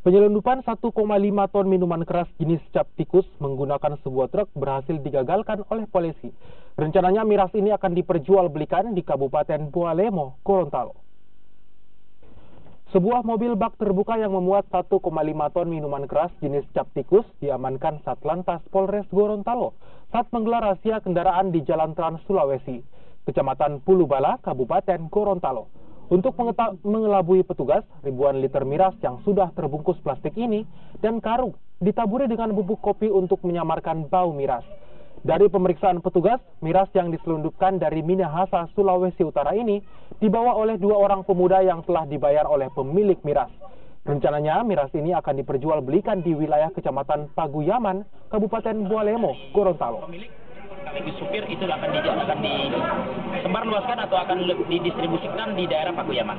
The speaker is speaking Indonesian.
Penyelundupan 1,5 ton minuman keras jenis cap tikus menggunakan sebuah truk berhasil digagalkan oleh polisi. Rencananya miras ini akan diperjualbelikan di Kabupaten Bualemo, Gorontalo. Sebuah mobil bak terbuka yang memuat 1,5 ton minuman keras jenis cap tikus diamankan Satlantas Polres Gorontalo saat menggelar razia kendaraan di Jalan Trans Sulawesi, Kecamatan Pulubala, Kabupaten Gorontalo. Untuk mengelabui petugas, ribuan liter miras yang sudah terbungkus plastik ini dan karung ditaburi dengan bubuk kopi untuk menyamarkan bau miras. Dari pemeriksaan petugas, miras yang diselundupkan dari Minahasa, Sulawesi Utara ini dibawa oleh dua orang pemuda yang telah dibayar oleh pemilik miras. Rencananya, miras ini akan diperjualbelikan di wilayah Kecamatan Paguyaman, Kabupaten Bualemo, Gorontalo. Sekaligus supir itu akan disebarluaskan atau akan didistribusikan di daerah Paguyaman.